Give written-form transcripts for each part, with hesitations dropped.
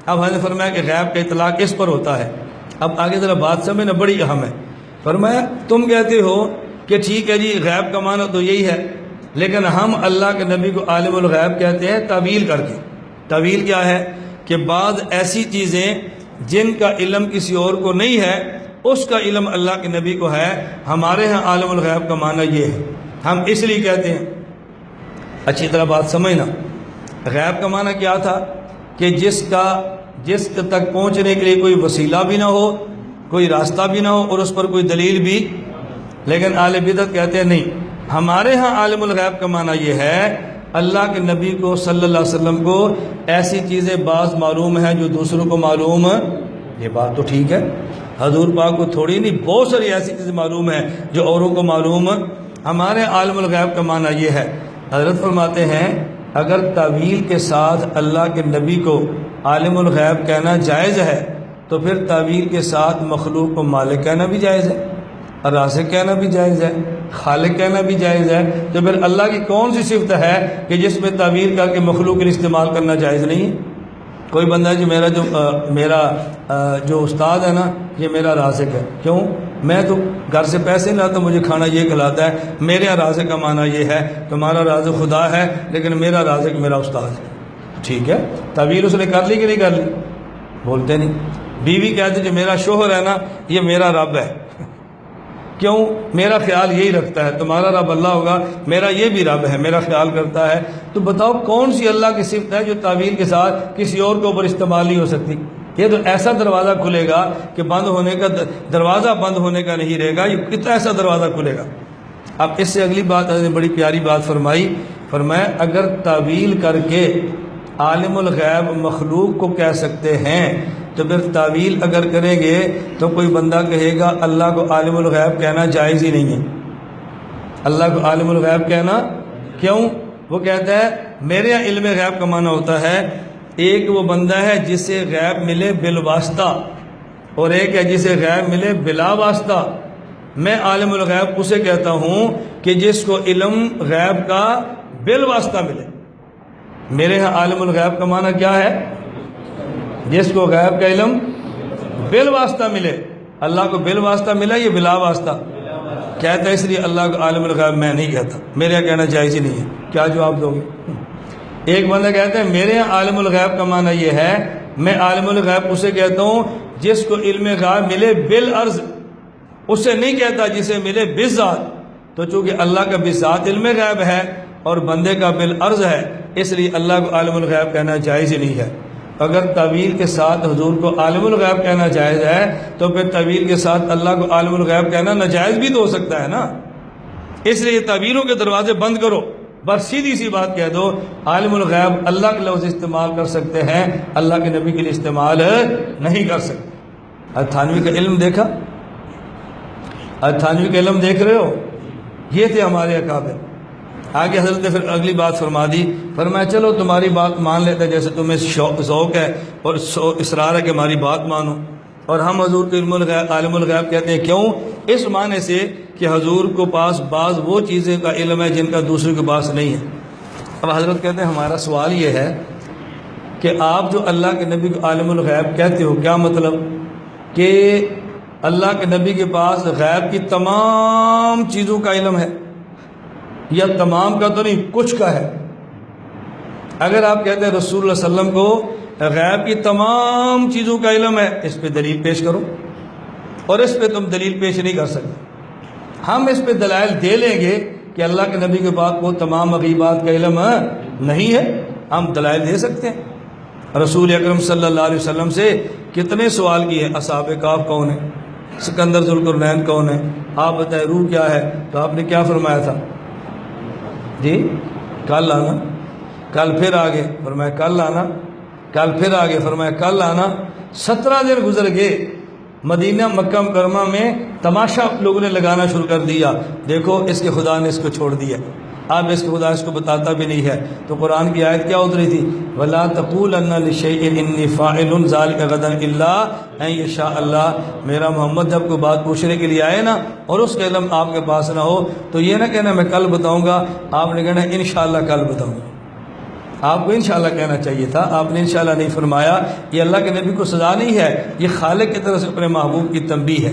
اب حضرت نے فرمایا کہ غیب کا اطلاق اس پر ہوتا ہے. اب آگے ذرا بات سمجھنا بڑی اہم ہے. فرمایا تم کہتے ہو کہ ٹھیک ہے جی غیب کا معنی تو یہی ہے، لیکن ہم اللہ کے نبی کو عالم الغیب کہتے ہیں تعویل کر کے. تعویل کیا ہے کہ بعض ایسی چیزیں جن کا علم کسی اور کو نہیں ہے اس کا علم اللہ کے نبی کو ہے. ہمارے ہاں عالم الغیب کا معنی یہ ہے، ہم اس لیے کہتے ہیں. اچھی طرح بات سمجھنا. غیب کا معنی کیا تھا کہ جس تک پہنچنے کے لیے کوئی وسیلہ بھی نہ ہو، کوئی راستہ بھی نہ ہو اور اس پر کوئی دلیل بھی. لیکن اہل بدعت کہتے ہیں نہیں، ہمارے ہاں عالم الغیب کا معنی یہ ہے اللہ کے نبی کو صلی اللہ علیہ وسلم کو ایسی چیزیں بعض معلوم ہیں جو دوسروں کو معلوم. یہ بات تو ٹھیک ہے، حضور پاک کو تھوڑی نہیں، بہت ساری ایسی چیزیں معلوم ہیں جو اوروں کو معلوم. ہمارے عالم الغیب کا معنی یہ ہے. حضرت فرماتے ہیں اگر تعویل کے ساتھ اللہ کے نبی کو عالم الغیب کہنا جائز ہے تو پھر تعویل کے ساتھ مخلوق کو مالک کہنا بھی جائز ہے، رازق کہنا بھی جائز ہے، خالق کہنا بھی جائز ہے. تو پھر اللہ کی کون سی صفت ہے کہ جس میں تعویل کر کے مخلوق کے استعمال کرنا جائز نہیں ہے؟ کوئی بندہ ہے میرا جو استاد ہے نا یہ میرا رازق ہے. کیوں؟ میں تو گھر سے پیسے نہیں لاتا، مجھے کھانا یہ کھلاتا ہے. میرے رازق کا معنی یہ ہے تمہارا رازق خدا ہے لیکن میرا رازق میرا استاد ہے. ٹھیک ہے، تعویل اس نے کر لی کہ نہیں کر لی؟ بولتے نہیں. بیوی کہتے جو میرا شوہر ہے نا یہ میرا رب ہے. کیوں؟ میرا خیال یہی رکھتا ہے. تمہارا رب اللہ ہوگا، میرا یہ بھی رب ہے، میرا خیال کرتا ہے. تو بتاؤ کون سی اللہ کی صفت ہے جو تعویل کے ساتھ کسی اور کے اوپر استعمال نہیں ہو سکتی؟ یہ تو ایسا دروازہ کھلے گا کہ بند ہونے کا دروازہ بند ہونے کا نہیں رہے گا. یہ کتنا ایسا دروازہ کھلے گا. اب اس سے اگلی بات نے بڑی پیاری بات فرمایا اگر تعویل کر کے عالم الغیب مخلوق کو کہہ سکتے ہیں تو پھر تعویل اگر کریں گے تو کوئی بندہ کہے گا اللہ کو عالم الغیب کہنا جائز ہی نہیں ہے. اللہ کو عالم الغیب کہنا کیوں؟ وہ کہتا ہے میرے یہاں علم غیب کا معنی ہوتا ہے ایک وہ بندہ ہے جسے غیب ملے بالواسطہ اور ایک ہے جسے غیب ملے بلا واسطہ. میں عالم الغیب اسے کہتا ہوں کہ جس کو علم غیب کا بالواسطہ ملے. میرے ہاں عالم الغیب کا معنی کیا ہے؟ جس کو غیب کا علم بالواسطہ ملے. اللہ کو بالواسطہ ملا یہ بلا واسطہ کہتا ہے، اس لیے اللہ کو عالم الغیب میں نہیں کہتا، میرے یہاں کہنا جائز ہی نہیں ہے. کیا جواب دو گے؟ ایک بندہ کہتا ہے میرے یہاں عالم الغیب کا معنی یہ ہے میں عالم الغیب اسے کہتا ہوں جس کو علم غیب ملے بالعرض، اسے نہیں کہتا جسے ملے بالذات. تو چونکہ اللہ کا بالذات علم غیب ہے اور بندے کا بالعرض ہے اس لیے اللہ کو عالم الغیب کہنا جائز ہی نہیں ہے. اگر تعویل کے ساتھ حضور کو عالم الغیب کہنا جائز ہے تو پھر تعویل کے ساتھ اللہ کو عالم الغیب کہنا ناجائز بھی تو ہو سکتا ہے نا. اس لیے تعویلوں کے دروازے بند کرو، بس سیدھی سی بات کہہ دو عالم الغیب اللہ کے لفظ استعمال کر سکتے ہیں، اللہ کے نبی کے لیے استعمال نہیں کر سکتے. تھانوی کا علم دیکھا؟ تھانوی کا علم دیکھ رہے ہو؟ یہ تھے ہمارے اکابر. آگے حضرت نے پھر اگلی بات فرما دی. فرمایا چلو تمہاری بات مان لیتے جیسے تمہیں ذوق ہے اور اصرار ہے کہ ہماری بات مانو. اور ہم حضور کو عالم الغیب کہتے ہیں. کیوں؟ اس معنی سے کہ حضور کو پاس بعض وہ چیزیں کا علم ہے جن کا دوسرے کے پاس نہیں ہے. اب حضرت کہتے ہیں ہمارا سوال یہ ہے کہ آپ جو اللہ کے نبی کو عالم الغیب کہتے ہو کیا مطلب کہ اللہ کے نبی کے پاس غیب کی تمام چیزوں کا علم ہے؟ یا تمام کا تو نہیں، کچھ کا ہے. اگر آپ کہتے ہیں رسول اللہ صلی اللہ علیہ وسلم کو غیب کی تمام چیزوں کا علم ہے اس پہ دلیل پیش کرو. اور اس پہ تم دلیل پیش نہیں کر سکتے. ہم اس پہ دلائل دے لیں گے کہ اللہ کے نبی کے پاس وہ تمام مغیبات کا علم نہیں ہے، ہم دلائل دے سکتے ہیں. رسول اکرم صلی اللہ علیہ وسلم سے کتنے سوال کیے. اصحاب کہف کون ہے؟ سکندر ذوالقرنین کون ہے؟ آپ بتائیں روح کیا ہے؟ تو آپ نے کیا فرمایا تھا؟ جی کل آنا. کل پھر آگے فرمایا کل آنا. کل پھر آگے فرمایا کل آنا. 17 دن گزر گئے. مدینہ مکہ مکرمہ میں تماشا لوگوں نے لگانا شروع کر دیا. دیکھو اس کے خدا نے اس کو چھوڑ دیا، اب اس کے خدا اس کو بتاتا بھی نہیں ہے. تو قرآن کی آیت کیا اتری تھی؟ وَلَا تَقُولَنَّ لِشَيْءٍ إِنِّي فَاعِلٌ ذَلِكَ غَدًا إِلَّا أَن يَشَاءَ اللَّهُ. میرا محمد جب کوئی بات پوچھنے کے لیے آئے نا اور اس کا علم آپ کے پاس نہ ہو تو یہ نہ کہنا میں کل بتاؤں گا، آپ نے کہنا انشاءاللہ کل بتاؤں گا. آپ کو انشاءاللہ کہنا چاہیے تھا، آپ نے انشاءاللہ نہیں فرمایا۔ یہ اللہ کے نبی کو سزا نہیں ہے، یہ خالق کی طرف سے اپنے محبوب کی تنبیہ ہے،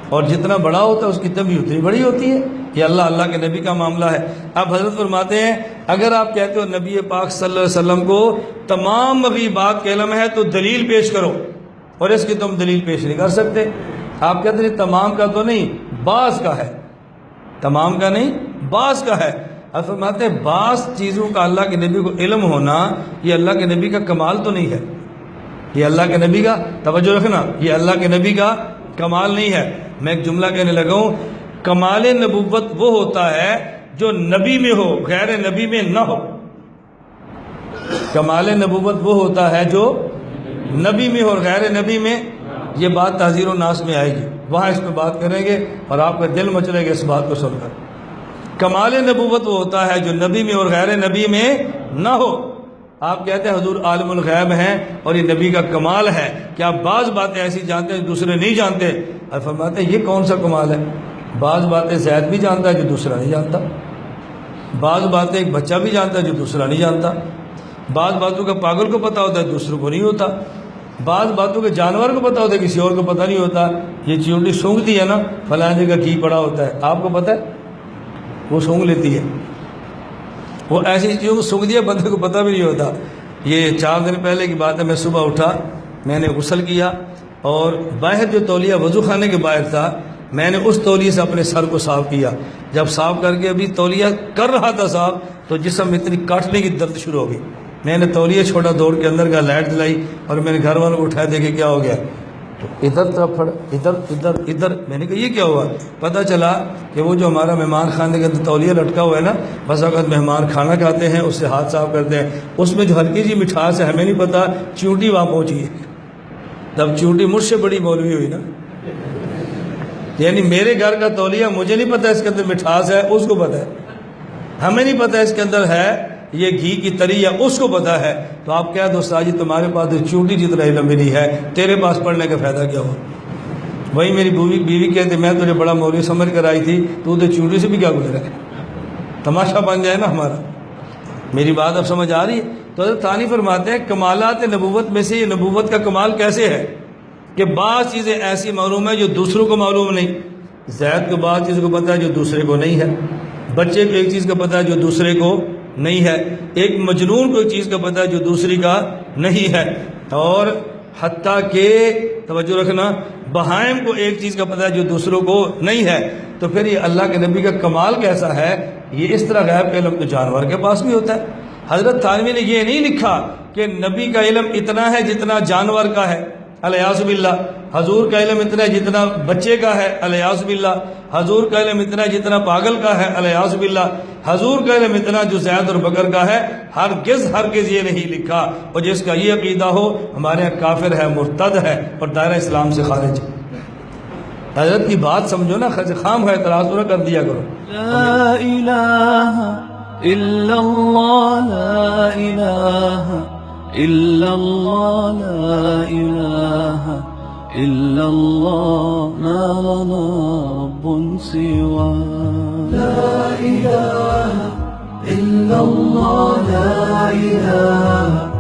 اور جتنا بڑا ہوتا ہے اس کی تنبیہ اتنی بڑی ہوتی ہے۔ یہ اللہ کے نبی کا معاملہ ہے۔ اب حضرت فرماتے ہیں اگر آپ کہتے ہو نبی پاک صلی اللہ علیہ وسلم کو تمام مغیبات کا علم ہے تو دلیل پیش کرو، اور اس کی تم دلیل پیش نہیں کر سکتے۔ آپ کہتے ہیں تمام کا تو نہیں، بعض کا ہے، تمام کا نہیں بعض کا ہے۔ اب فرماتے ہیں بعض چیزوں کا اللہ کے نبی کو علم ہونا یہ اللہ کے نبی کا کمال تو نہیں ہے، یہ اللہ کے نبی کا، توجہ رکھنا، یہ اللہ کے نبی کا کمال نہیں ہے۔ میں ایک جملہ کہنے لگا ہوں، کمال نبوت وہ ہوتا ہے جو نبی میں ہو، غیر نبی میں نہ ہو۔ کمال نبوت وہ ہوتا ہے جو نبی میں ہو اور غیر نبی میں۔ یہ بات تحذیر الناس میں آئے گی، وہاں اس پہ بات کریں گے اور آپ کا دل مچلے گا اس بات کو سن کر۔ کمال نبوت وہ ہوتا ہے جو نبی میں اور غیر نبی میں نہ ہو۔ آپ کہتے ہیں حضور عالم الغیب ہیں اور یہ نبی کا کمال ہے کہ آپ بعض باتیں ایسی جانتے ہیں جو دوسرے نہیں جانتے۔ اور فرماتے ہیں یہ کون سا کمال ہے؟ بعض باتیں زید بھی جانتا ہے جو دوسرا نہیں جانتا، بعض باتیں ایک بچہ بھی جانتا ہے جو دوسرا نہیں جانتا، بعض باتوں کا پاگل کو پتہ ہوتا ہے دوسروں کو نہیں ہوتا، بعض باتوں کے جانور کو پتہ ہوتا ہے کسی اور کو پتہ نہیں ہوتا۔ یہ چیونٹی سونگتی ہے نا، فلاں جگہ گھی پڑا ہوتا ہے، آپ کو پتہ ہے؟ وہ سونگ لیتی ہے، وہ ایسی چیزوں کو سونگ دیا بندے کو پتہ بھی نہیں ہوتا۔ یہ 4 دن پہلے کی بات ہے، میں صبح اٹھا، میں نے غسل کیا اور باہر جو تولیہ وضو خانے کے باہر تھا میں نے اس تولیے سے اپنے سر کو صاف کیا۔ جب صاف کر کے ابھی تولیہ کر رہا تھا صاف تو جسم میں اتنی کاٹنے کی درد شروع ہو گئی۔ میں نے تولیہ چھوڑا، دوڑ کے اندر کا لائٹ جلائی اور میں نے گھر والوں کو اٹھایا، دیکھے کیا ہو گیا، تو ادھر طرف پھڑ، ادھر ادھر ادھر۔ میں نے کہا یہ کیا ہوا؟ پتہ چلا کہ وہ جو ہمارا مہمان خانے کے اندر تولیہ لٹکا ہوا ہے نا، بس وقت مہمان کھانا کھاتے ہیں اس سے ہاتھ صاف کرتے ہیں، اس میں جو ہلکی سی مٹھاس ہے ہمیں نہیں پتہ، چیونٹی وہاں پہنچی ہے۔ تب چیونٹی مجھ سے بڑی مولوی ہوئی نا، یعنی میرے گھر کا تولیہ مجھے نہیں پتہ اس کے اندر مٹھاس ہے، اس کو پتہ ہے، ہمیں نہیں پتہ اس کے اندر ہے یہ گھی کی تری یا اس کو پتہ ہے۔ تو آپ کہہ دو ساجی تمہارے پاس چیونٹی جتنا علم بھی نہیں ہے، تیرے پاس پڑھنے کا فائدہ کیا ہوا؟ وہی میری بیوی کہتے میں تجھے بڑا مولوی سمجھ کر آئی تھی، تو چیونٹی سے بھی کیا گزرا ہے، تماشا بن جائے نا ہمارا۔ میری بات اب سمجھ آ رہی ہے؟ تو حضرت ثانی فرماتے ہیں کمالات نبوت میں سے یہ نبوت کا کمال کیسے ہے کہ بعض چیزیں ایسی معلوم ہیں جو دوسروں کو معلوم نہیں۔ زید کو بعض چیزوں کو پتہ ہے جو دوسرے کو نہیں ہے، بچے کو ایک چیز کا پتہ ہے جو دوسرے کو نہیں ہے، ایک مجنون کو ایک چیز کا پتہ ہے جو دوسری کا نہیں ہے، اور حتیٰ کہ توجہ رکھنا بہائم کو ایک چیز کا پتہ ہے جو دوسروں کو نہیں ہے۔ تو پھر یہ اللہ کے نبی کا کمال کیسا ہے؟ یہ اس طرح غیب کا علم تو جانور کے پاس بھی ہوتا ہے۔ حضرت تھانوی نے یہ نہیں لکھا کہ نبی کا علم اتنا ہے جتنا جانور کا ہے، الیاذ باللہ۔ حضور کا علم اتنا ہے جتنا بچے کا ہے، الیاذ باللہ۔ حضور کا علم اتنا ہے جتنا پاگل کا ہے، الیاذ باللہ۔ حضور کا علم اتنا جو زید اور بکر کا ہے، ہرگز یہ نہیں لکھا۔ اور جس کا یہ عقیدہ ہو ہمارے یہاں کافر ہے، مرتد ہے اور دائرہ اسلام سے خارج ہے۔ حضرت کی بات سمجھو نا، خام ہے اعتراض نہ کر دیا کرو۔ لا الہ الا اللہ، لا الہ الا اللہ، لا الہ الا اللہ، ما لنا رب سوا۔ لا الہ الا اللہ، لا الہ